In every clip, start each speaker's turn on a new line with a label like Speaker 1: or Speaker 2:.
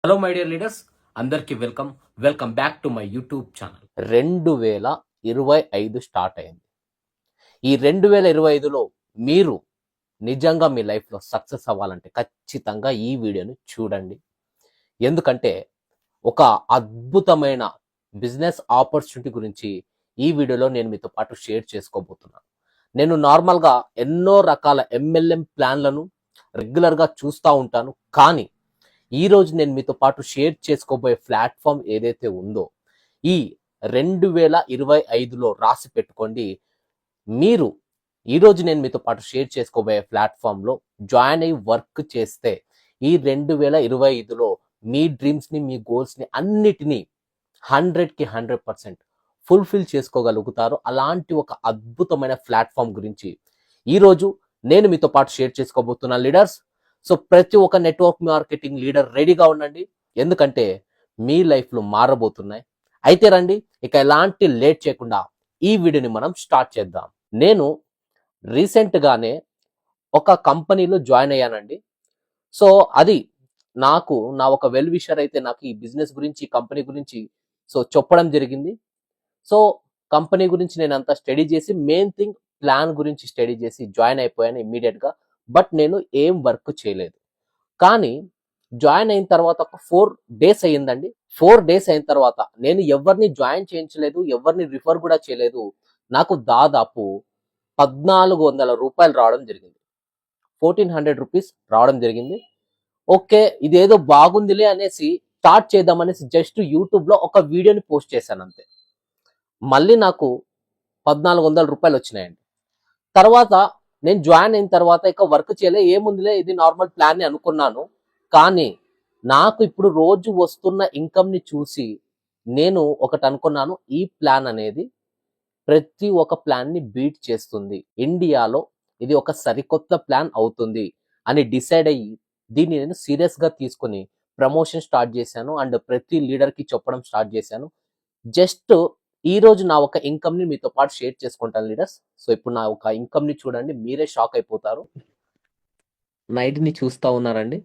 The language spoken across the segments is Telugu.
Speaker 1: హలో మై డియర్ లీడర్స్, అందరికీ welcome back to my YouTube channel. 2025 start అయింది. ఈ 2025లో మీరు నిజంగా మీ లైఫ్లో సక్సెస్ అవ్వాలంటే ఖచ్చితంగా ఈ వీడియోని చూడండి. ఎందుకంటే ఒక అద్భుతమైన బిజినెస్ ఆపర్చునిటీ గురించి ఈ వీడియోలో నేను మీతో పాటు షేర్ చేసుకోబోతున్నాను. నేను నార్మల్గా ఎన్నో రకాల MLM ప్లాన్లను రెగ్యులర్గా చూస్తూ ఉంటాను. కానీ ఈరోజు నేను మీతో పాటు షేర్ చేసుకోబోయే ప్లాట్ఫామ్ ఏదైతే ఉందో ఈ 2025లో రాసి పెట్టుకోండి. మీరు ఈరోజు నేను మీతో పాటు షేర్ చేసుకోబోయే ప్లాట్ఫామ్లో జాయిన్ అయ్యి వర్క్ చేస్తే ఈ 2025లో మీ డ్రీమ్స్ని, మీ గోల్స్ని అన్నిటినీ 100కి 100% ఫుల్ఫిల్ చేసుకోగలుగుతారు. అలాంటి ఒక అద్భుతమైన ప్లాట్ఫామ్ గురించి ఈరోజు నేను మీతో పాటు షేర్ చేసుకోబోతున్నాను లీడర్స్. సో ప్రతి ఒక్క నెట్వర్క్ మార్కెటింగ్ లీడర్ రెడీగా ఉండండి, ఎందుకంటే మీ లైఫ్లో మారబోతున్నాయి. అయితే రండి, ఇక ఎలాంటి లేట్ చేయకుండా ఈ వీడియోని మనం స్టార్ట్ చేద్దాం. నేను రీసెంట్గానే ఒక కంపెనీలో జాయిన్ అయ్యానండి. సో అది నాకు నా ఒక వెల్ విషర్ అయితే నాకు ఈ బిజినెస్ గురించి, ఈ కంపెనీ గురించి చెప్పడం జరిగింది. సో కంపెనీ గురించి నేను అంతా స్టడీ చేసి, మెయిన్ థింగ్ ప్లాన్ గురించి స్టడీ చేసి జాయిన్ అయిపోయాను ఇమ్మీడియట్గా. బట్ నేను ఏం వర్క్ చేయలేదు. కానీ జాయిన్ అయిన తర్వాత ఒక 4 డేస్ అయ్యిందండి. 4 డేస్ అయిన తర్వాత నేను ఎవరిని జాయిన్ చేయించలేదు, ఎవరిని రిఫర్ కూడా చేయలేదు. నాకు దాదాపు 1400 రూపాయలు రావడం జరిగింది. 1400 రూపీస్ రావడం జరిగింది. ఓకే, ఇదేదో బాగుందిలే అనేసి స్టార్ట్ చేద్దామనేసి జస్ట్ యూట్యూబ్లో ఒక వీడియోని పోస్ట్ చేశాను అంతే. మళ్ళీ నాకు 1400 రూపాయలు వచ్చినాయండి. తర్వాత నేను జాయిన్ అయిన తర్వాత ఇక వర్క్ చేయలే, ఏముందిలే ఇది నార్మల్ ప్లాన్ ని అనుకున్నాను. కానీ నాకు ఇప్పుడు రోజు వస్తున్న ఇన్కమ్ ని చూసి నేను ఒకటి అనుకున్నాను, ఈ ప్లాన్ అనేది ప్రతి ఒక్క ప్లాన్ ని బీట్ చేస్తుంది, ఇండియాలో ఇది ఒక సరికొత్త ప్లాన్ అవుతుంది అని డిసైడ్ అయ్యి దీన్ని నేను సీరియస్ గా తీసుకుని ప్రమోషన్ స్టార్ట్ చేశాను అండ్ ప్రతి లీడర్ కి చెప్పడం స్టార్ట్ చేశాను. జస్ట్ ఈ రోజు నా ఒక ఇన్కమ్ ని మీతో పాటు షేర్ చేసుకుంటాను లీడర్స్. సో ఇప్పుడు నా ఒక ఇన్కమ్ ని చూడండి, మీరే షాక్ అయిపోతారు. నైట్ ని చూస్తా ఉన్నారండి.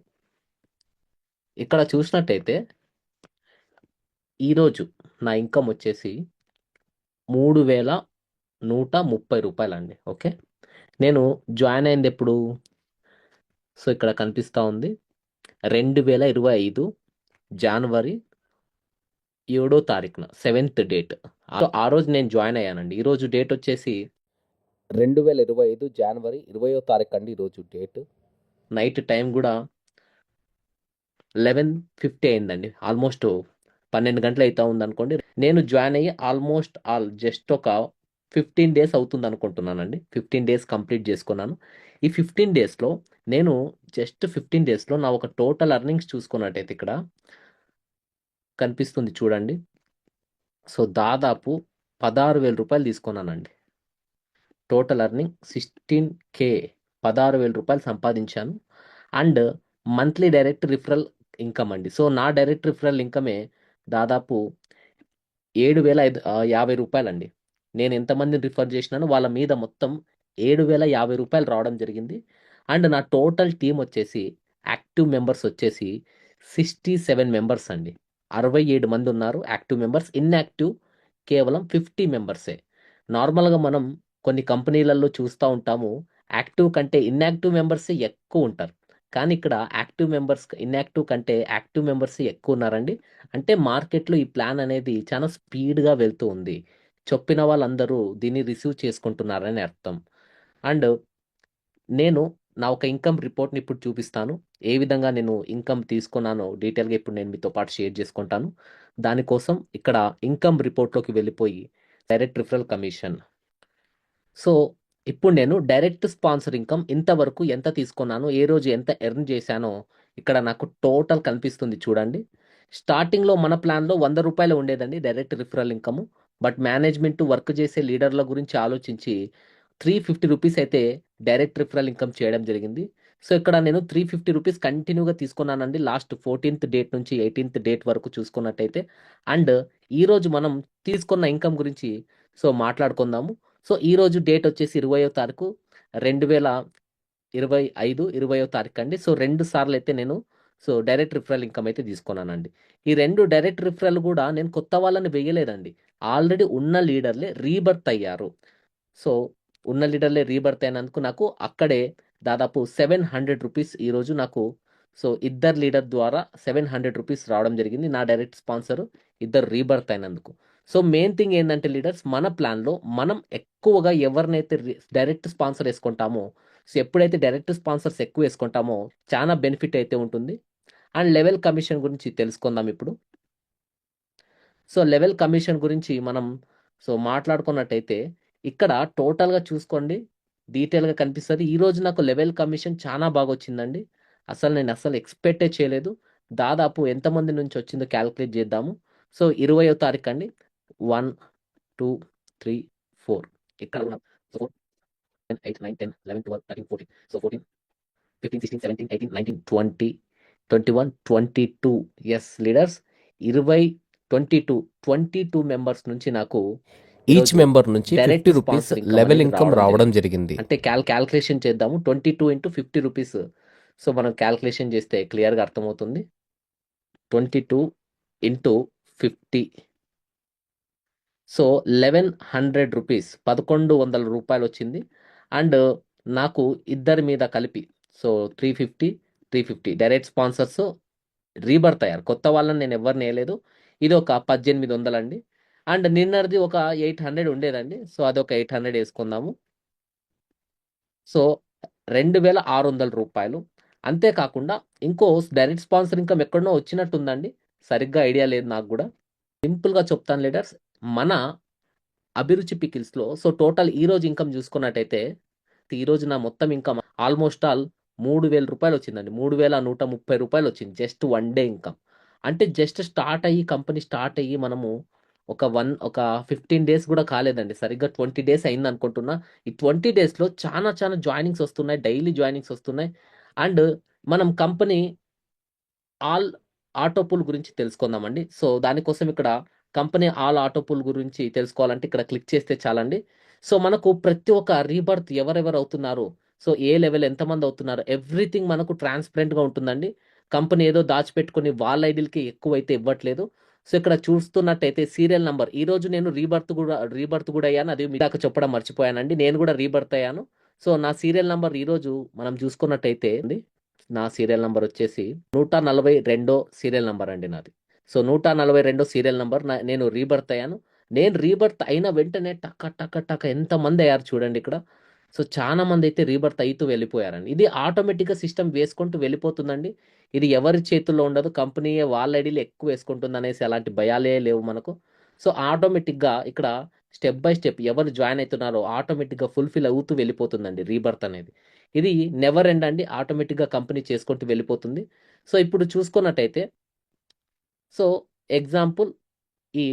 Speaker 1: ఇక్కడ చూసినట్టయితే ఈరోజు నా ఇన్కమ్ వచ్చేసి 3130 రూపాయలండి. ఓకే, నేను జాయిన్ అయింది ఎప్పుడు? సో ఇక్కడ కనిపిస్తూ ఉంది 2025 జనవరి 7వ తారీఖున 7th డేట్. ఆ రోజు నేను జాయిన్ అయ్యానండి. ఈరోజు డేట్ వచ్చేసి 2025 జనవరి 20వ తారీఖు అండి ఈరోజు డేట్. నైట్ టైం కూడా 11:50 అయిందండి. ఆల్మోస్ట్ 12 గంటలు అవుతా ఉంది అనుకోండి. నేను జాయిన్ అయ్యి ఆల్మోస్ట్ జస్ట్ ఒక 15 డేస్ అవుతుంది అనుకుంటున్నానండి. 15 డేస్ కంప్లీట్ చేసుకున్నాను. ఈ 15 డేస్లో నేను జస్ట్ 15 డేస్లో నా ఒక టోటల్ అర్నింగ్స్ చూసుకున్నట్టయితే ఇక్కడ కనిపిస్తుంది చూడండి. సో దాదాపు 16,000 రూపాయలు తీసుకున్నానండి. టోటల్ అర్నింగ్ 16K, 16,000 రూపాయలు సంపాదించాను. And monthly direct referral income అండి. సో నా డైరెక్ట్ రిఫరల్ ఇన్కమే దాదాపు 7,050 రూపాయలండి. నేను ఎంతమందిని రిఫర్ చేసినానో వాళ్ళ మీద మొత్తం 7,050 రూపాయలు రావడం జరిగింది. అండ్ నా టోటల్ టీం వచ్చేసి యాక్టివ్ మెంబర్స్ వచ్చేసి 67 మెంబర్స్ అండి. 67 మంది ఉన్నారు యాక్టివ్ మెంబర్స్. ఇన్యాక్టివ్ కేవలం 50 మెంబర్సే. నార్మల్గా మనం కొన్ని కంపెనీలలో చూస్తూ ఉంటాము, యాక్టివ్ కంటే ఇన్యాక్టివ్ మెంబర్సే ఎక్కువ ఉంటారు. కానీ ఇక్కడ యాక్టివ్ మెంబర్స్ ఇన్యాక్టివ్ కంటే యాక్టివ్ మెంబర్స్ ఎక్కువ ఉన్నారండి. అంటే మార్కెట్లో ఈ ప్లాన్ అనేది చాలా స్పీడ్గా వెళ్తూ ఉంది. చెప్పిన వాళ్ళందరూ దీన్ని రిసీవ్ చేసుకుంటున్నారని అర్థం. అండ్ నేను నా ఒక ఇన్కమ్ రిపోర్ట్ని ఇప్పుడు చూపిస్తాను. ఏ విధంగా నేను ఇన్కమ్ తీసుకున్నానో డీటెయిల్గా ఇప్పుడు నేను మీతో పాటు షేర్ చేసుకుంటాను. దానికోసం ఇక్కడ ఇన్కమ్ రిపోర్ట్లోకి వెళ్ళిపోయి డైరెక్ట్ రిఫరల్ కమిషన్. సో ఇప్పుడు నేను డైరెక్ట్ స్పాన్సర్ ఇన్కమ్ ఇంతవరకు ఎంత తీసుకున్నాను, ఏ రోజు ఎంత ఎర్న్ చేశానో ఇక్కడ నాకు టోటల్ కనిపిస్తుంది చూడండి. స్టార్టింగ్లో మన ప్లాన్లో 100 రూపాయలు ఉండేదండి direct referral income. But management work చేసే లీడర్ల గురించి ఆలోచించి 350 రూపీస్ అయితే డైరెక్ట్ రిఫరల్ ఇన్కమ్ చేయడం జరిగింది. సో ఇక్కడ నేను 350 రూపీస్ కంటిన్యూగా తీసుకున్నానండి లాస్ట్ 14th డేట్ నుంచి 18th డేట్ వరకు చూసుకున్నట్టయితే. అండ్ ఈరోజు మనం తీసుకున్న ఇన్కమ్ గురించి మాట్లాడుకుందాము. సో ఈరోజు డేట్ వచ్చేసి 20వ తారీఖు 2025 20వ తారీఖు అండి. సో 2 సార్లు అయితే నేను సో డైరెక్ట్ రిఫరల్ ఇన్కమ్ అయితే తీసుకున్నానండి. ఈ 2 డైరెక్ట్ రిఫరల్ కూడా నేను కొత్త వాళ్ళని వేయలేదండి. ఆల్రెడీ ఉన్న లీడర్లే రీబర్త్ అయ్యారు. సో ఉన్న లీడర్లే రీబర్త్ అయినందుకు నాకు అక్కడే దాదాపు ₹700 ఈరోజు నాకు సో ఇద్దరు లీడర్ ద్వారా ₹700 రావడం జరిగింది. నా డైరెక్ట్ స్పాన్సర్ ఇద్దరు రీబర్త్ అయినందుకు. సో మెయిన్ థింగ్ ఏంటంటే లీడర్స్, మన ప్లాన్లో మనం ఎక్కువగా ఎవరినైతే డైరెక్ట్ స్పాన్సర్ వేసుకుంటామో, సో ఎప్పుడైతే డైరెక్ట్ స్పాన్సర్స్ ఎక్కువ వేసుకుంటామో చాలా బెనిఫిట్ అయితే ఉంటుంది. అండ్ లెవెల్ కమిషన్ గురించి తెలుసుకుందాం ఇప్పుడు. సో లెవెల్ కమిషన్ గురించి మనం సో మాట్లాడుకున్నట్టయితే ఇక్కడ టోటల్గా చూసుకోండి, డీటెయిల్గా కనిపిస్తుంది. ఈరోజు నాకు లెవెల్ కమిషన్ చాలా బాగా వచ్చిందండి. నేను అసలు ఎక్స్పెక్టే చేయలేదు. దాదాపు ఎంతమంది నుంచి వచ్చిందో క్యాలిక్యులేట్ చేద్దాము. సో 20వ తారీఖు అండి. 1 2 3 4 ఇక్కడ 4 8 9 10 11 12 13 14 సో 14 15 16 17 18 19 20 21 22 ఎస్ లీడర్స్ 20 22 మెంబర్స్ నుంచి నాకు ఈచ్ మెంబర్ నుంచి ₹50 లెవెల్ ఇన్కమ్ రావడం జరిగింది. అంటే క్యాల్కులేషన్ చేద్దాము. 22 ఇంటూ ₹50. సో మనం క్యాల్కులేషన్ చేస్తే క్లియర్గా అర్థమవుతుంది. 22 ఇంటూ 50 సో ₹1100 ₹1100 వచ్చింది. అండ్ నాకు ఇద్దరి మీద కలిపి సో 350 డైరెక్ట్ స్పాన్సర్స్ రీబర్త్ అయ్యారు. కొత్త వాళ్ళని నేను ఎవరిని వేయలేదు. ఇది ఒక 1800 అండి. అండ్ నిన్నటిది ఒక 800 ఉండేదండి. సో అదొక 800 వేసుకుందాము. సో ₹2600. అంతేకాకుండా ఇంకో డైరెక్ట్ స్పాన్సర్ ఇన్కమ్ ఎక్కడనో వచ్చినట్టుందండి, సరిగ్గా ఐడియా లేదు నాకు కూడా. సింపుల్గా చెప్తాను లీడర్స్, మన అభిరుచి పికిల్స్లో సో టోటల్ ఈరోజు ఇన్కమ్ చూసుకున్నట్టయితే ఈరోజు నా మొత్తం ఇన్కమ్ ఆల్మోస్ట్ ఆల్ ₹3000 వచ్చిందండి. ₹3130 వచ్చింది జస్ట్ 1 డే ఇన్కమ్. అంటే జస్ట్ కంపెనీ స్టార్ట్ అయ్యి మనము ఒక 15 డేస్ కూడా కాలేదండి, సరిగ్గా 20 డేస్ అయింది అనుకుంటున్నా. ఈ 20 డేస్లో చాలా చాలా జాయినింగ్స్ వస్తున్నాయి, డైలీ జాయినింగ్స్ వస్తున్నాయి. అండ్ మనం కంపెనీ ఆల్ ఆటో పూల్ గురించి తెలుసుకుందామండి. సో దానికోసం ఇక్కడ కంపెనీ ఆల్ ఆటో పూల్ గురించి తెలుసుకోవాలంటే ఇక్కడ క్లిక్ చేస్తే చాలండి. సో మనకు ప్రతి ఒక్క రీబర్త్ ఎవరెవరు అవుతున్నారు, సో ఏ లెవెల్ ఎంతమంది అవుతున్నారు, ఎవ్రీథింగ్ మనకు ట్రాన్స్పరెంట్గా ఉంటుందండి. కంపెనీ ఏదో దాచిపెట్టుకుని వాళ్ళ ఐడీలకి ఎక్కువైతే ఇవ్వట్లేదు. సో ఇక్కడ చూస్తున్నట్టయితే సీరియల్ నంబర్, ఈ రోజు నేను రీబర్త్ కూడా అయ్యాను, అది మీ దాకా చెప్పడం మర్చిపోయానండి. నేను కూడా రీబర్త్ అయ్యాను. సో నా సీరియల్ నంబర్ ఈరోజు మనం చూసుకున్నట్టయితే నా సీరియల్ నంబర్ వచ్చేసి 142 సీరియల్ నంబర్ అండి నాది. సో 142 సీరియల్ నంబర్ నేను రీబర్త్ అయ్యాను. నేను రీబర్త్ అయిన వెంటనే టక్క టక్క టక్క ఎంతమంది అయ్యారు చూడండి ఇక్కడ. సో చాలా మంది అయితే రీబర్త్ అవుతూ వెళ్ళిపోయారండి. ఇది ఆటోమేటిక్గా సిస్టమ్ వేసుకుంటూ వెళ్ళిపోతుందండి. ఇది ఎవరి చేతుల్లో ఉండదు, కంపెనీయే వాళ్ళ ఐడీలు ఎక్కువ వేసుకుంటుంది అనేసి అలాంటి భయాలే లేవు మనకు. సో ఆటోమేటిక్గా ఇక్కడ స్టెప్ బై స్టెప్ ఎవరు జాయిన్ అవుతున్నారో ఆటోమేటిక్గా ఫుల్ఫిల్ అవుతూ వెళ్ళిపోతుందండి రీబర్త్ అనేది. ఇది నెవర్ ఎండ్ అండి, ఆటోమేటిక్గా కంపెనీ చేసుకుంటూ వెళ్ళిపోతుంది. సో ఇప్పుడు చూసుకున్నట్టయితే సో ఎగ్జాంపుల్ ఈ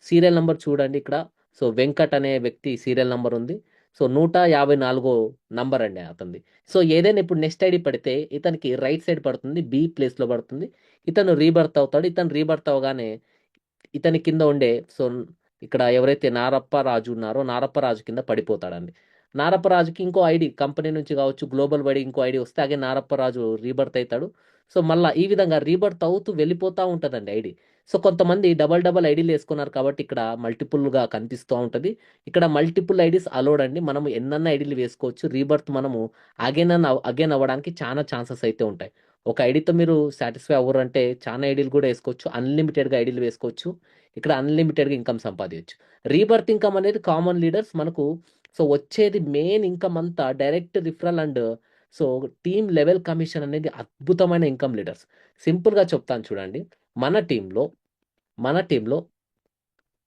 Speaker 1: సీరియల్ నెంబర్ చూడండి ఇక్కడ. సో వెంకట్ అనే వ్యక్తి సీరియల్ నెంబర్ ఉంది. సో 154 నంబర్ అండి అతనిది. సో ఏదైనా ఇప్పుడు నెక్స్ట్ ఐడి పడితే ఇతనికి రైట్ సైడ్ పడుతుంది, బి ప్లేస్లో పడుతుంది. ఇతను రీబర్త్ అవుతాడు. ఇతను రీబర్త్ అవగానే ఇతని కింద ఉండే సో ఇక్కడ ఎవరైతే నారప్ప రాజు ఉన్నారో నారప్ప రాజు కింద పడిపోతాడండి. నారప్ప రాజుకి ఇంకో ఐడి కంపెనీ నుంచి కావచ్చు, గ్లోబల్ వైడ్ ఇంకో ఐడి వస్తే అగే నారప్ప రాజు రీబర్త్ అవుతాడు. సో మళ్ళీ ఈ విధంగా రీబర్త్ అవుతూ వెళ్ళిపోతూ ఉంటుందండి ఐడి. సో కొంతమంది డబల్ ఐడీలు వేసుకున్నారు కాబట్టి ఇక్కడ మల్టిపుల్గా కనిపిస్తూ ఉంటుంది. ఇక్కడ మల్టిపుల్ ఐడీస్ అలౌడ్ అండి, మనం ఎన్నన్న ఐడీలు వేసుకోవచ్చు. రీబర్త్ మనము అగైన్ అవ్వడానికి చాలా ఛాన్సెస్ అయితే ఉంటాయి. ఒక ఐడితో మీరు సాటిస్ఫై అవ్వరు అంటే చాలా ఐడీలు కూడా వేసుకోవచ్చు, అన్లిమిటెడ్గా ఐడీలు వేసుకోవచ్చు. ఇక్కడ అన్లిమిటెడ్గా ఇన్కమ్ సంపాదించవచ్చు. రీబర్త్ ఇన్కమ్ అనేది కామన్ లీడర్స్ మనకు సో వచ్చేది మెయిన్ ఇన్కమ్ అంతా direct referral and so team level commission అనేది అద్భుతమైన ఇన్కమ్ లీడర్స్. సింపుల్గా చెప్తాను చూడండి, మన టీంలో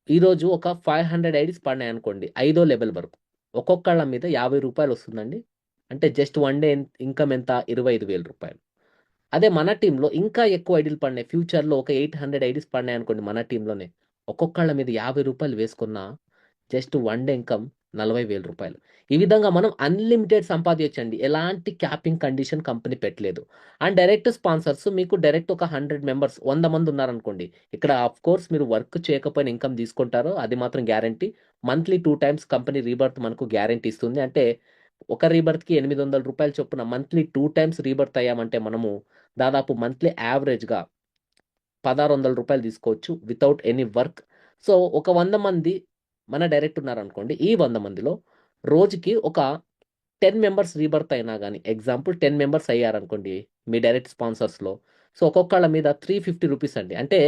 Speaker 1: ఈరోజు ఒక 500 ఐడీస్ పడినాయి అనుకోండి, 5వ లెవెల్ వరకు ఒక్కొక్కళ్ళ మీద ₹50 వస్తుందండి. అంటే జస్ట్ 1 డే ఇన్కమ్ ఎంత, ₹25,000. అదే మన టీంలో ఇంకా ఎక్కువ ఐడీలు పడినాయి, ఫ్యూచర్లో ఒక 800 ఐడీస్ పడినాయి అనుకోండి మన టీంలోనే, ఒక్కొక్కళ్ళ మీద ₹50 వేసుకున్న జస్ట్ 1 డే ఇన్కమ్ ₹40,000. ఈ విధంగా మనం అన్లిమిటెడ్ సంపాదించండి, ఎలాంటి క్యాపింగ్ కండిషన్ కంపెనీ పెట్టలేదు. అండ్ డైరెక్ట్ స్పాన్సర్స్ మీకు డైరెక్ట్ ఒక 100 మెంబర్స్ 100 మంది ఉన్నారనుకోండి, ఇక్కడ ఆఫ్ కోర్స్ మీరు వర్క్ చేయకపోయినా ఇన్కమ్ తీసుకుంటారో అది మాత్రం guarantee. Monthly 2 times company rebirth మనకు గ్యారంటీ ఇస్తుంది. అంటే ఒక రీబర్త్కి ₹800 చొప్పున మంత్లీ 2 టైమ్స్ రీబర్త్ అయ్యామంటే మనము దాదాపు మంత్లీ యావరేజ్గా ₹1600 తీసుకోవచ్చు వితౌట్ ఎనీ వర్క్. సో ఒక 100 మంది మన డైరెక్ట్ ఉన్నారనుకోండి, ఈ 100 మందిలో రోజుకి ఒక 10 మెంబర్స్ రీబర్త్ అయినా కానీ, ఎగ్జాంపుల్ 10 మెంబర్స్ అయ్యారనుకోండి మీ డైరెక్ట్ స్పాన్సర్స్లో, సో ఒక్కొక్కళ్ళ మీద ₹350 అండి. అంటే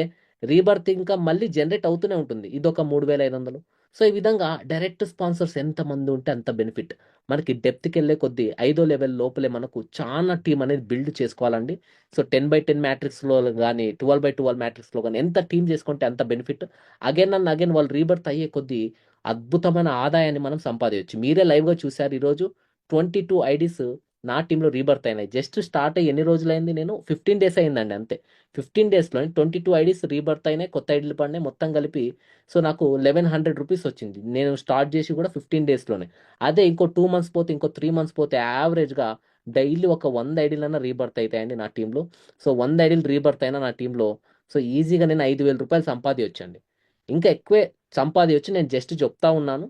Speaker 1: రీబర్త్ ఇంకా మళ్ళీ జనరేట్ అవుతూనే ఉంటుంది. ఇదొక 3500. సో ఈ విధంగా డైరెక్ట్ స్పాన్సర్స్ ఎంతమంది ఉంటే అంత బెనిఫిట్. మనకి డెప్త్కి వెళ్ళే కొద్దీ 5వ లెవెల్ లోపలే మనకు చాలా టీం అనేది బిల్డ్ చేసుకోవాలండి. సో 10/10 మ్యాట్రిక్స్లో కానీ 12/12 మ్యాట్రిక్స్లో కానీ ఎంత టీం చేసుకుంటే అంత బెనిఫిట్. అగైన్ అండ్ అగైన్ వాళ్ళు రీబర్త్ అయ్యే కొద్దీ అద్భుతమైన ఆదాయాన్ని మనం సంపాదించవచ్చు. మీరే లైవ్గా చూశారు ఈరోజు 22 ఐడీస్ నా టీంలో రీబర్త్ అయినాయి. జస్ట్ స్టార్ట్ అయ్యి ఎన్ని రోజులైంది, నేను 15 డేస్ అయిందండి అంతే. 15 డేస్లో 22 ఐడీస్ రీబర్త్ అయినాయి, కొత్త ఐడీలు పడినాయి, మొత్తం కలిపి సో నాకు ₹1100 వచ్చింది. నేను స్టార్ట్ చేసి కూడా 15 డేస్లోనే. అదే ఇంకో 2 మంత్స్ పోతే, ఇంకో 3 మంత్స్ పోతే యావరేజ్గా డైలీ ఒక 100 ఐడీలన్నా రీబర్త్ అవుతాయండి నా టీంలో. సో 100 ఐడీలు రీబర్త్ అయినా నా టీంలో సో ఈజీగా నేను ₹5000 సంపాదించండి. ఇంకా ఎక్కువే సంపాదించి, నేను జస్ట్ చెప్తా ఉన్నాను.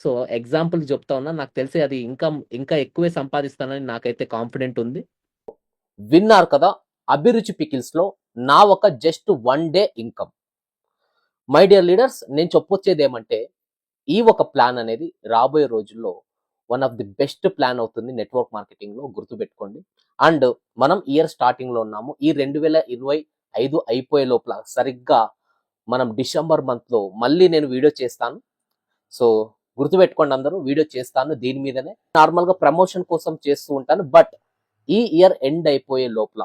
Speaker 1: సో ఎగ్జాంపుల్ చెప్తా ఉన్నా, నాకు తెలిసి అది ఇంకా ఎక్కువే సంపాదిస్తానని నాకైతే కాన్ఫిడెంట్ ఉంది. విన్నారు కదా, అభిరుచి పికిల్స్లో నా ఒక just 1 day income. My dear leaders, నేను చెప్పొచ్చేది ఏమంటే, ఈ ఒక ప్లాన్ అనేది రాబోయే రోజుల్లో one of the best plan అవుతుంది నెట్వర్క్ మార్కెటింగ్లో, గుర్తుపెట్టుకోండి. అండ్ మనం ఇయర్ స్టార్టింగ్లో ఉన్నాము. ఈ 2025 అయిపోయే లోపల సరిగ్గా మనం డిసెంబర్ మంత్లో మళ్ళీ నేను వీడియో చేస్తాను. సో గుర్తుపెట్టుకోండి అందరూ, వీడియో చేస్తాను దీని మీదనే. నార్మల్గా ప్రమోషన్ కోసం చేస్తూ ఉంటాను, బట్ ఈ ఇయర్ ఎండ్ అయిపోయే లోపల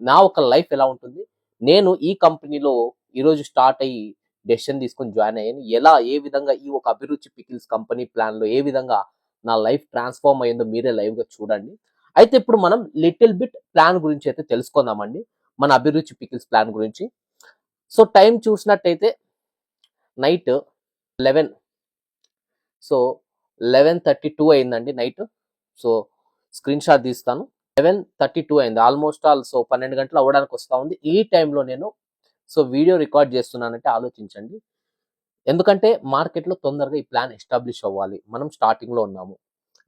Speaker 1: నా ఒక లైఫ్ ఎలా ఉంటుంది, నేను ఈ కంపెనీలో ఈరోజు స్టార్ట్ అయ్యి డెసిషన్ తీసుకొని జాయిన్ అయ్యాను, ఏ విధంగా ఈ ఒక అభిరుచి పికిల్స్ కంపెనీ ప్లాన్లో ఏ విధంగా నా లైఫ్ ట్రాన్స్ఫార్మ్ అయ్యిందో మీరే లైవ్గా చూడండి. అయితే ఇప్పుడు మనం లిటిల్ బిట్ ప్లాన్ గురించి అయితే తెలుసుకుందామండి, మన అభిరుచి పికిల్స్ ప్లాన్ గురించి. సో టైం చూసినట్టయితే నైట్ 11, సో 11:32 అయిందండి నైట్. సో స్క్రీన్ షాట్ తీస్తాను. 11:32 అయింది, ఆల్మోస్ట్ ఆల్. సో 12 గంటలు అవ్వడానికి వస్తూ ఉంది. ఈ టైంలో నేను సో వీడియో రికార్డ్ చేస్తున్నానంటే ఆలోచించండి. ఎందుకంటే మార్కెట్లో తొందరగా ఈ ప్లాన్ ఎస్టాబ్లిష్ అవ్వాలి. మనం స్టార్టింగ్లో ఉన్నాము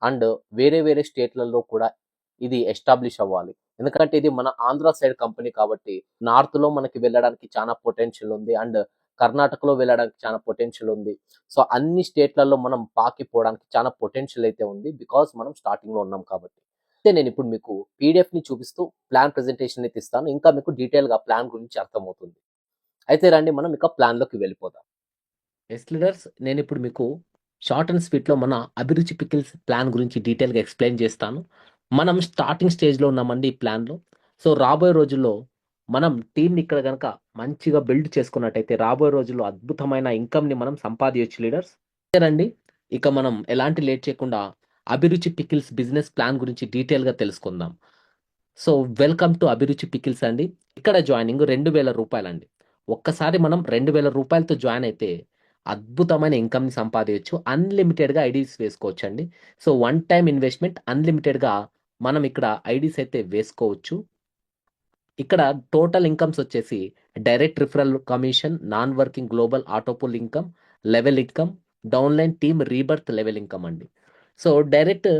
Speaker 1: అండ్ వేరే వేరే స్టేట్లలో కూడా ఇది ఎస్టాబ్లిష్ అవ్వాలి. ఎందుకంటే ఇది మన ఆంధ్ర సైడ్ కంపెనీ కాబట్టి నార్త్లో మనకి వెళ్ళడానికి చాలా పొటెన్షియల్ ఉంది అండ్ కర్ణాటకలో వెళ్ళడానికి చాలా పొటెన్షియల్ ఉంది. సో అన్ని స్టేట్లలో మనం పాకిపోవడానికి చాలా పొటెన్షియల్ అయితే ఉంది, బికాస్ మనం స్టార్టింగ్లో ఉన్నాం కాబట్టి. అయితే నేను ఇప్పుడు మీకు పీడిఎఫ్ని చూపిస్తూ ప్లాన్ ప్రెజెంటేషన్ అయితే ఇస్తాను, ఇంకా మీకు డీటెయిల్గా ప్లాన్ గురించి అర్థమవుతుంది. అయితే రండి మనం ఇక ప్లాన్లోకి వెళ్ళిపోదాం. ఎస్ లీడర్స్, నేను ఇప్పుడు మీకు షార్ట్ అండ్ స్వీట్లో మన అభిరుచి పికిల్స్ ప్లాన్ గురించి డీటెయిల్గా ఎక్స్ప్లెయిన్ చేస్తాను. మనం స్టార్టింగ్ స్టేజ్లో ఉన్నామండి ఈ ప్లాన్లో. సో రాబోయే రోజుల్లో మనం టీంని ఇక్కడ కనుక మంచిగా బిల్డ్ చేసుకున్నట్టయితే రాబోయే రోజుల్లో అద్భుతమైన ఇన్కమ్ని మనం సంపాదించవచ్చు లీడర్స్. రండి ఇక మనం ఎలాంటి లేట్ చేయకుండా అభిరుచి పికిల్స్ బిజినెస్ ప్లాన్ గురించి డీటెయిల్గా తెలుసుకుందాం. సో వెల్కమ్ టు అభిరుచి పికిల్స్ అండి. ఇక్కడ జాయినింగ్ ₹2000 అండి. ఒక్కసారి మనం ₹2000తో జాయిన్ అయితే అద్భుతమైన ఇన్కమ్ని సంపాదించవచ్చు. అన్లిమిటెడ్గా ఐడీస్ వేసుకోవచ్చు అండి. సో వన్ టైం ఇన్వెస్ట్మెంట్, అన్లిమిటెడ్గా మనం ఇక్కడ ఐడీస్ అయితే వేసుకోవచ్చు. ఇక్కడ టోటల్ ఇన్కమ్స్ వచ్చేసి direct referral commission, non working global auto pool income, level income, downline team rebirth level income అండి. సో డైరెక్ట్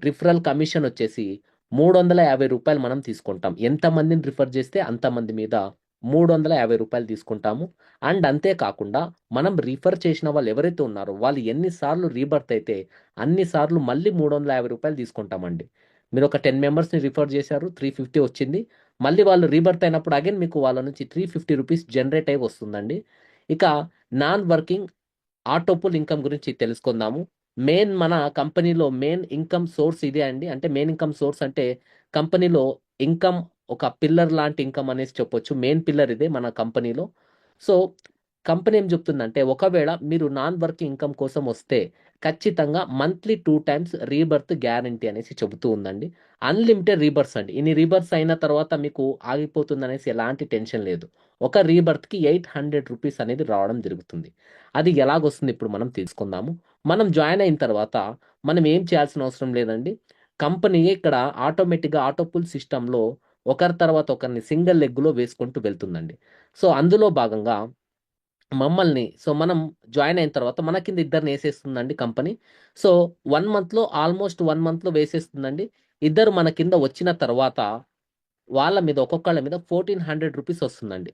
Speaker 1: రిఫరల్ కమిషన్ వచ్చేసి ₹350 మనం తీసుకుంటాం. ఎంతమందిని రిఫర్ చేస్తే అంతమంది మీద ₹350 తీసుకుంటాము. అండ్ అంతేకాకుండా మనం రిఫర్ చేసిన వాళ్ళు ఎవరైతే ఉన్నారో వాళ్ళు ఎన్నిసార్లు రీబర్త్ అయితే అన్నిసార్లు మళ్ళీ ₹350 తీసుకుంటామండి. మీరు ఒక 10 మెంబర్స్ని రిఫర్ చేశారు, 350 వచ్చింది. మళ్ళీ వాళ్ళు రీబర్త్ అయినప్పుడు అగైన్ మీకు వాళ్ళ నుంచి ₹350 జనరేట్ అయి వస్తుందండి. ఇక నాన్ వర్కింగ్ ఆటోపుల్ ఇన్కమ్ గురించి తెలుసుకుందాము. మన కంపెనీలో మెయిన్ ఇన్కమ్ సోర్స్ ఇదే అండి. అంటే మెయిన్ ఇన్కమ్ సోర్స్ అంటే కంపెనీలో ఇన్కమ్ ఒక పిల్లర్ లాంటి ఇన్కమ్ అనేసి చెప్పొచ్చు. మెయిన్ పిల్లర్ ఇదే మన కంపెనీలో. సో కంపెనీ ఏం చెప్తుందంటే, ఒకవేళ మీరు నాన్ వర్కింగ్ ఇన్కమ్ కోసం వస్తే ఖచ్చితంగా మంత్లీ 2 టైమ్స్ రీబర్త్ గ్యారంటీ అనేసి చెబుతూ ఉందండి. అన్లిమిటెడ్ రీబర్త్స్ అండి. ఇన్ని రీబర్త్స్ అయిన తర్వాత మీకు ఆగిపోతుంది అనేసి ఎలాంటి టెన్షన్ లేదు. ఒక రీబర్త్కి ₹800 అనేది రావడం జరుగుతుంది. అది ఎలాగొస్తుంది ఇప్పుడు మనం తీసుకుందాము. మనం జాయిన్ అయిన తర్వాత మనం ఏం చేయాల్సిన అవసరం లేదండి. కంపెనీ ఇక్కడ ఆటోమేటిక్గా ఆటోపుల్ సిస్టంలో ఒకరి తర్వాత ఒకరిని సింగిల్ లెగ్గులో వేసుకుంటూ వెళ్తుందండి. సో అందులో భాగంగా మనం జాయిన్ అయిన తర్వాత మన కింద ఇద్దరిని వేసేస్తుందండి కంపెనీ. సో 1 మంత్‌లో ఆల్మోస్ట్ 1 మంత్‌లో వేసేస్తుందండి. ఇద్దరు మన కింద వచ్చిన తర్వాత వాళ్ళ మీద ఒక్కొక్కళ్ళ మీద రూ. 1400 వస్తుందండి.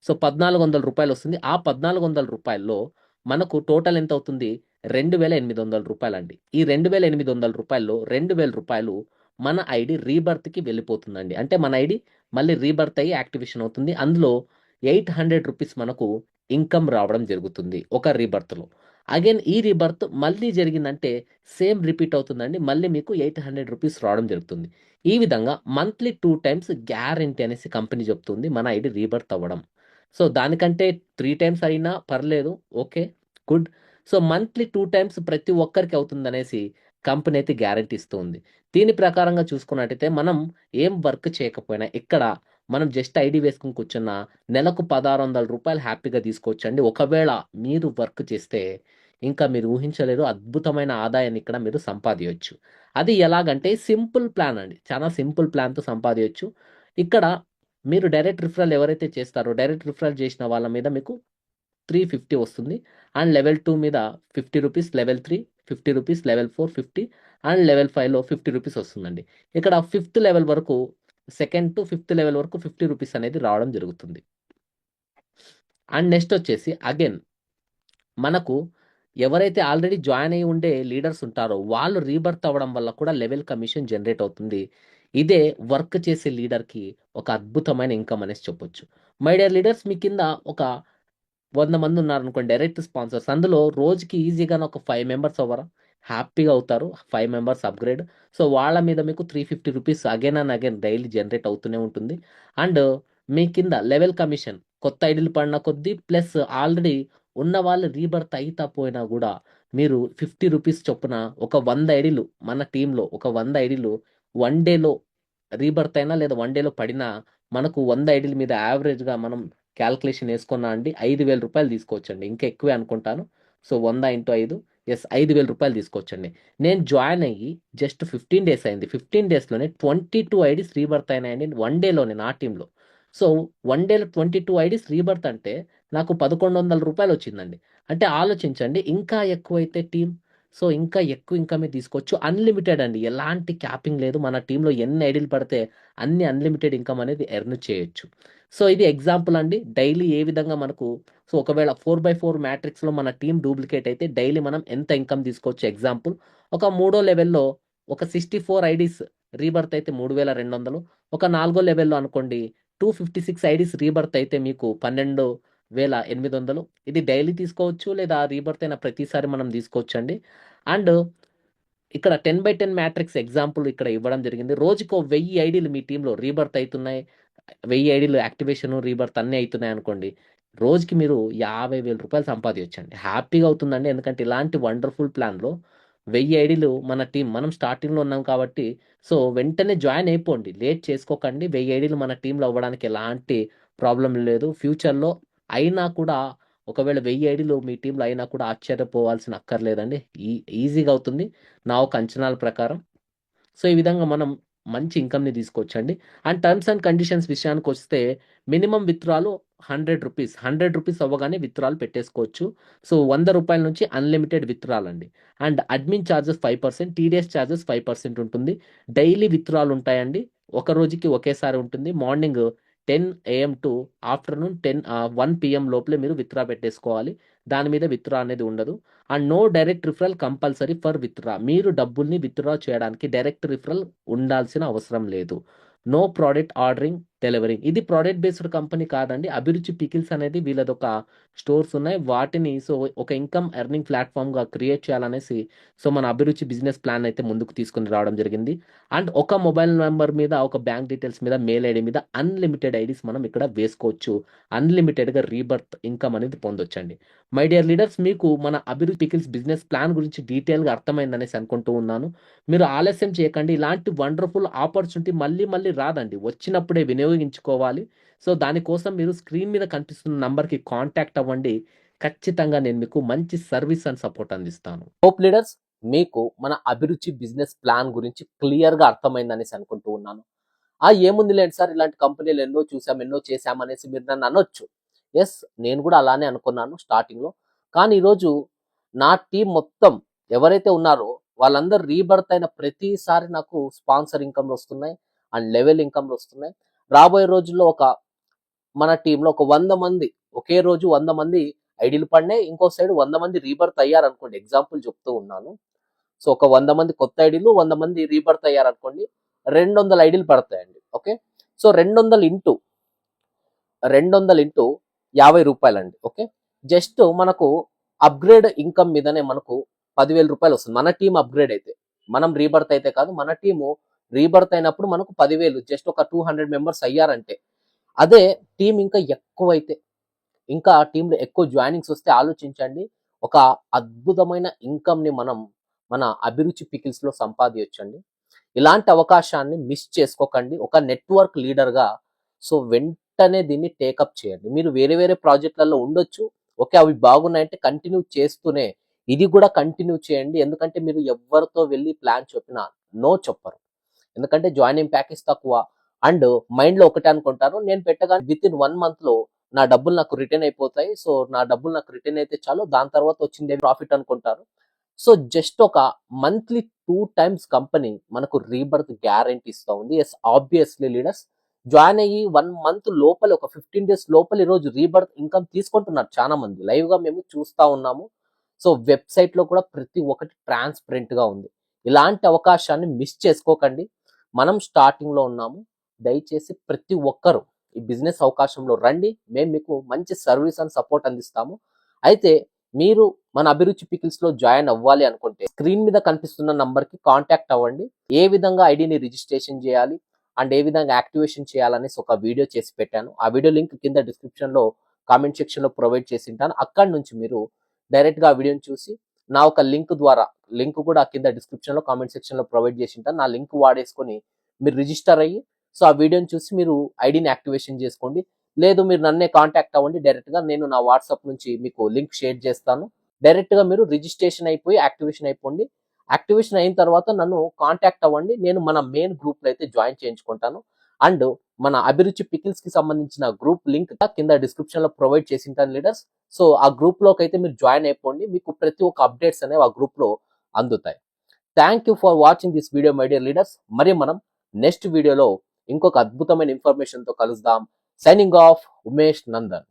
Speaker 1: సో రూ. 1400 వస్తుంది. ఆ రూ. 1400లో మనకు టోటల్ ఎంత అవుతుంది? రూ. 2800 అండి. ఈ రూ. 2800లో రూ. 2000 మన ఐడీ రీబర్త్‌కి వెళ్ళిపోతుందండి. అంటే మన ఐడీ మళ్ళీ రీబర్త్ అయ్యి యాక్టివేషన్ అవుతుంది. అందులో రూ. 800 మనకు ఇన్‌కమ్ రావడం జరుగుతుంది ఒక రీబర్త్‌లో. అగైన్ ఈ రీబర్త్ మళ్ళీ జరిగిందంటే సేమ్ రిపీట్ అవుతుందండి. మళ్ళీ మీకు రూ. 800 రావడం జరుగుతుంది. ఈ విధంగా మంత్లీ 2 టైమ్స్ గ్యారంటీ అనేసి కంపెనీ చెప్తుంది మన ఐడీ రీబర్త్ అవ్వడం. సో దానికంటే 3 టైమ్స్ అయినా పర్లేదు. Okay. Good. So monthly 2 times ప్రతి ఒక్కరికి అవుతుందనేసి కంపెనీ అయితే గ్యారంటీ ఇస్తూ ఉంది. దీని ప్రకారంగా చూసుకున్నట్టయితే మనం ఏం వర్క్ చేయకపోయినా ఇక్కడ మనం జస్ట్ ఐడీ వేసుకొని కూర్చున్నా నెలకు రూ. 1600 హ్యాపీగా తీసుకోవచ్చండి. ఒకవేళ మీరు వర్క్ చేస్తే ఇంకా మీరు ఊహించలేరు అద్భుతమైన ఆదాయాన్ని ఇక్కడ మీరు సంపాదియొచ్చు. అది ఎలాగంటే సింపుల్ ప్లాన్ అండి. చాలా సింపుల్ ప్లాన్‌తో సంపాదియొచ్చు. ఇక్కడ మీరు డైరెక్ట్ రిఫరల్ ఎవరైతే చేస్తారో డైరెక్ట్ రిఫరల్ చేసిన వాళ్ళ మీద మీకు 350 వస్తుంది. అండ్ లెవెల్ 2 మీద రూ. 50, లెవెల్ 3 రూ. 50, లెవెల్ 4 50 అండ్ లెవెల్ 5లో రూ. 50 వస్తుందండి. ఇక్కడ ఫిఫ్త్ లెవెల్ వరకు సెకండ్ టు ఫిఫ్త్ లెవెల్ వరకు రూ. 50 అనేది రావడం జరుగుతుంది. అండ్ నెక్స్ట్ వచ్చేసి అగైన్ మనకు ఎవరైతే ఆల్రెడీ జాయిన్ అయ్యి ఉండే లీడర్స్ ఉంటారో వాళ్ళు రీబర్త్ అవ్వడం వల్ల కూడా లెవెల్ కమిషన్ జనరేట్ అవుతుంది. ఇదే వర్క్ చేసే లీడర్‌కి ఒక అద్భుతమైన ఇన్‌కమ్ అనేసి చెప్పొచ్చు. మై డియర్ లీడర్స్ మీ కింద ఒక 100 మంది ఉన్నారనుకోండి డైరెక్ట్ స్పాన్సర్స్. అందులో రోజుకి ఈజీగానే ఒక 5 మెంబర్స్ అవ్వరా? హ్యాపీగా అవుతారు. 5 మెంబర్స్ అప్‌గ్రేడ్. సో వాళ్ళ మీద మీకు రూ. 350 again and again daily generate అవుతూనే ఉంటుంది. అండ్ మీ కింద లెవెల్ కమిషన్ కొత్త ఐడీలు పడిన కొద్దీ ప్లస్ ఆల్రెడీ ఉన్నవాళ్ళు రీబర్త్ అయితా పోయినా గూడా మీరు రూ. 50 చొప్పున ఒక 100 ఐడీలు మన టీమ్‌లో ఒక 100 ఐడీలు 1 డేలో రీబర్త్ అయినా లేదా 1 డేలో పడినా మనకు 100 ఐడీల మీద యావరేజ్‌గా మనం క్యాలిక్యులేషన్ వేసుకున్నా అండి రూ. 5,000 తీసుకోవచ్చండి. ఇంకా ఎక్కువే అనుకుంటాను. సో 100 ఇంటూ 5 యెస్ రూ. 5,000 తీసుకోవచ్చండి. నేను జాయిన్ అయ్యి జస్ట్ 15 డేస్ అయింది. 15 డేస్‌లోనే 22 ఐడీస్ రీబర్త్ అయినాయండి. 1 డేలోనే నా టీమ్‌లో. సో 1 డేలో 22 ఐడీస్ రీబర్త్ అంటే నాకు రూ. 1,100 వచ్చిందండి. అంటే ఆలోచించండి ఇంకా ఎక్కువైతే టీమ్ సో ఇంకా ఎక్కువ ఇన్‌కమే తీసుకోవచ్చు. అన్‌లిమిటెడ్ అండి. ఎలాంటి క్యాపింగ్ లేదు. మన టీమ్‌లో ఎన్ని ఐడీలు పడితే అన్ని అన్‌లిమిటెడ్ ఇన్‌కమ్ అనేది ఎర్న్ చేయొచ్చు. సో ఇది ఎగ్జాంపుల్ అండి. డైలీ ఏ విధంగా మనకు సో ఒకవేళ 4/4 మ్యాట్రిక్స్‌లో మన టీమ్ డూప్లికేట్ అయితే డైలీ మనం ఎంత ఇన్‌కమ్ తీసుకోవచ్చు ఎగ్జాంపుల్. ఒక మూడో లెవెల్‌లో ఒక 64 ఐడీస్ రీబర్త్ అయితే 3,200 ఒక నాలుగో లెవెల్‌లో అనుకోండి 256 ఐడీస్ రీబర్త్ అయితే మీకు 12,800 ఇది డైలీ తీసుకోవచ్చు లేదా రీబర్త్ అయిన ప్రతిసారి మనం తీసుకోవచ్చండి. అండ్ ఇక్కడ 10/10 మ్యాట్రిక్స్ ఎగ్జాంపుల్ ఇక్కడ ఇవ్వడం జరిగింది. రోజుకో 1000 ఐడీలు మీ టీమ్‌లో రీబర్త్ అయితున్నాయి. 1000 ఐడీలు యాక్టివేషన్, రీబర్త్ అన్నీ అయితున్నాయనుకోండి. రోజుకి మీరు రూ. 50,000 సంపాదియొచ్చండి. హ్యాపీగా అవుతుందండి. ఎందుకంటే ఇలాంటి వండర్‌ఫుల్ ప్లాన్‌లో 1000 ఐడీలు మన టీమ్ మనం స్టార్టింగ్‌లో ఉన్నాం కాబట్టి సో వెంటనే జాయిన్ అయిపోండి. లేట్ చేసుకోకండి. 1000 ఐడీలు మన టీమ్‌లో అవ్వడానికి ఎలాంటి ప్రాబ్లమ్ లేదు. ఫ్యూచర్‌లో అయినా కూడా ఒకవేళ 1000 ఐడీలు మీ టీమ్‌లో అయినా కూడా ఆశ్చర్యపోవాల్సిన అక్కర్లేదండి. ఈజీగా అవుతుంది. నా ఒక అంచనాల ప్రకారం. సో, ఈ విధంగా మనం మంచి ఇన్‌కమ్‌ని తీసుకోవచ్చండి. అండ్ టర్మ్స్ అండ్ కండిషన్స్ విషయానికొస్తే మినిమమ్ విత్‌డ్రాలు రూ. 100 అవ్వగానే విత్‌డ్రాలు పెట్టేసుకోవచ్చు. సో, రూ. 100 నుంచి అన్‌లిమిటెడ్ విత్‌డ్రాల్ అండి. And admin charges 5%, TDS charges 5% ఉంటుంది. డైలీ విత్‌డ్రాలు ఉంటాయండి. ఒక రోజుకి ఒకేసారి ఉంటుంది. Morning 10 AM to afternoon 1 PM లోపలే మీరు విత్‌డ్రా పెట్టేసుకోవాలి. దాని మీద విత్‌డ్రా అనేది ఉండదు. And no direct referral compulsory for withdraw. మీరు డబ్బుల్ని విత్‌డ్రా చేయడానికి డైరెక్ట్ రిఫరల్ ఉండాల్సిన అవసరం లేదు. No product ordering, delivering. ఇది ప్రొడక్ట్ బేస్డ్ కంపెనీ కాదండి. అభిరుచి పికిల్స్ అనేది వీళ్ళదొక స్టోర్స్ ఉన్నాయి. వాటిని సో ఒక ఇన్‌కమ్ ఎర్నింగ్ ప్లాట్‌ఫార్మ్‌గా క్రియేట్ చేయాలనేసి సో మన అభిరుచి బిజినెస్ ప్లాన్ అయితే ముందుకు తీసుకొని రావడం జరిగింది. అండ్ ఒక మొబైల్ నంబర్ మీద, ఒక బ్యాంక్ డీటెయిల్స్ మీద, మెయిల్ ఐడీ మీద అన్‌లిమిటెడ్ ఐడీస్ మనం ఇక్కడ వేసుకోవచ్చు. అన్‌లిమిటెడ్‌గా రీబర్త్ ఇన్‌కమ్ అనేది పొందొచ్చండి. మై డియర్ లీడర్స్ మీకు మన అభిరుచి పికిల్స్ బిజినెస్ ప్లాన్ గురించి డీటెయిల్‌గా అర్థమైందనేసి అనుకుంటూ ఉన్నాను. మీరు ఆలస్యం చేయకండి. ఇలాంటి వండర్‌ఫుల్ ఆపర్చునిటీ మళ్ళీ మళ్ళీ రాదండి. వచ్చినప్పుడే వినియోగించుకోవాలి. సో, దానికోసం మీరు స్క్రీన్ మీద కనిపిస్తున్న నంబర్‌కి కాంటాక్ట్ అవ్వండి. ఖచ్చితంగా నేను మీకు మంచి సర్వీస్ అండ్ సపోర్ట్ అందిస్తాను. హోప్ లీడర్స్ మీకు మన అభిరుచి బిజినెస్ ప్లాన్ గురించి క్లియర్‌గా అర్థమైందనేసి అనుకుంటూ ఉన్నాను. ఏముందిలేండి సార్ ఇలాంటి కంపెనీలు ఎన్నో చూసాం, ఎన్నో చేసాం అనేసి మీరు నన్ను అనొచ్చు. ఎస్, నేను కూడా అలానే అనుకున్నాను స్టార్టింగ్లో. కానీ ఈరోజు నా టీం మొత్తం ఎవరైతే ఉన్నారో వాళ్ళందరూ రీబర్త్ అయిన ప్రతిసారి నాకు స్పాన్సర్ ఇన్కమ్లు వస్తున్నాయి అండ్ లెవెల్ ఇన్కమ్లు వస్తున్నాయి. రాబోయే రోజుల్లో మన టీంలో ఒక 100 మంది ఒకే రోజు 100 మంది ఐడీలు పడినాయి, ఇంకో సైడ్ 100 మంది రీబర్త్ అయ్యారు అనుకోండి, ఎగ్జాంపుల్ చెప్తూ ఉన్నాను. సో ఒక 100 మంది కొత్త ఐడీలు 100 మంది రీబర్త్ అయ్యారు అనుకోండి, 200 ఐడీలు పడతాయండి. ఓకే, సో 200 ఇంటూ 50 రూపాయలండి. ఓకే, జస్ట్ మనకు అప్గ్రేడ్ ఇన్కమ్ మీదనే మనకు 10,000 రూపాయలు వస్తుంది. మన టీం అప్గ్రేడ్ అయితే, మనం రీబర్త్ అయితే కాదు, మన టీము రీబర్త్ అయినప్పుడు మనకు 10,000 జస్ట్ ఒక 200 మెంబర్స్ అయ్యారంటే. అదే టీం ఇంకా ఎక్కువైతే, ఇంకా టీంలో ఎక్కువ జాయినింగ్స్ వస్తే ఆలోచించండి, ఒక అద్భుతమైన ఇన్కమ్ని మనం మన అభిరుచి పికిల్స్లో సంపాదించండి. ఇలాంటి అవకాశాన్ని మిస్ చేసుకోకండి. ఒక నెట్వర్క్ లీడర్గా సో వెంటనే దీన్ని టేకప్ చేయండి. మీరు వేరే వేరే ప్రాజెక్టులలో ఉండొచ్చు, ఓకే, అవి బాగున్నాయంటే కంటిన్యూ చేస్తూనే ఇది కూడా కంటిన్యూ చేయండి. ఎందుకంటే మీరు ఎవరితో వెళ్ళి ప్లాన్ చెప్పినా నో చెప్పరు, ఎందుకంటే జాయినింగ్ ప్యాకేజ్ తక్కువ అండ్ మైండ్లో ఒకటే అనుకుంటారు, నేను పెట్టగానే విత్ ఇన్ 1 monthలో నా డబ్బులు నాకు రిటర్న్ అయిపోతాయి, సో నా డబ్బులు నాకు రిటర్న్ అయితే చాలు, దాని తర్వాత వచ్చిందే ప్రాఫిట్ అనుకుంటారు. సో జస్ట్ ఒక మంత్లీ 2 times కంపెనీ మనకు రీబర్త్ గ్యారంటీ ఇస్తూ ఉంది. ఎస్, ఆబ్వియస్లీ లీడర్స్ జాయిన్ అయ్యి 1 month లోపల, ఒక 15 days లోపల ఈరోజు రీబర్త్ ఇన్కమ్ తీసుకుంటున్నారు చాలా మంది, లైవ్ గా మేము చూస్తూ ఉన్నాము. సో వెబ్సైట్ లో కూడా ప్రతి ఒక్కటి ట్రాన్స్పరెంట్ గా ఉంది. ఇలాంటి అవకాశాన్ని మిస్ చేసుకోకండి. మనం స్టార్టింగ్ లో ఉన్నాము, దయచేసి ప్రతి ఒక్కరు ఈ బిజినెస్ అవకాశంలో రండి, మేము మీకు మంచి సర్వీస్ అండ్ సపోర్ట్ అందిస్తాము. అయితే మీరు మన అభిరుచి పికిల్స్ లో జాయిన్ అవ్వాలి అనుకుంటే స్క్రీన్ మీద కనిపిస్తున్న నంబర్ కి కాంటాక్ట్ అవ్వండి. ఏ విధంగా ఐడిని రిజిస్ట్రేషన్ చేయాలి అండ్ ఏ విధంగా యాక్టివేషన్ చేయాలనేసి ఒక వీడియో చేసి పెట్టాను. ఆ వీడియో లింక్ కింద డిస్క్రిప్షన్ లో కామెంట్ సెక్షన్ లో ప్రొవైడ్ చేసి ఉంటాను. అక్కడి నుంచి మీరు డైరెక్ట్ గా ఆ వీడియోని చూసి నా ఒక లింక్ ద్వారా, లింక్ కూడా కింద డిస్క్రిప్షన్ లో కామెంట్ సెక్షన్ లో ప్రొవైడ్ చేసి ఉంటాను, నా లింక్ వాడేసుకొని మీరు రిజిస్టర్ అయ్యి సో ఆ వీడియోని చూసి మీరు ఐడిని యాక్టివేషన్ చేసుకోండి. లేదు మీరు నన్నే కాంటాక్ట్ అవ్వండి డైరెక్ట్ గా, నేను నా వాట్సాప్ నుంచి మీకు లింక్ షేర్ చేస్తాను. డైరెక్ట్ గా మీరు రిజిస్ట్రేషన్ అయిపోయి యాక్టివేషన్ అయిపోండి. యాక్టివేషన్ అయిన తర్వాత నన్ను కాంటాక్ట్ అవ్వండి, నేను మన మెయిన్ గ్రూప్ లో అయితే జాయిన్ చేయించుకుంటాను. అండ్ మన అభిరుచి పికిల్స్ కి సంబంధించిన గ్రూప్ లింక్ కింద డిస్క్రిప్షన్ లో ప్రొవైడ్ చేసి ఉంటాను లీడర్స్. సో ఆ గ్రూప్ లోకి అయితే మీరు జాయిన్ అయిపోండి, మీకు ప్రతి ఒక్క అప్డేట్స్ అనేవి ఆ గ్రూప్ లో అందుతాయి. Thank you for watching this video my dear leaders. మరి మనం నెక్స్ట్ వీడియోలో ఇంకొక అద్భుతమైన ఇన్ఫర్మేషన్ తో కలుద్దాం. Signing off, Umesh Nandan.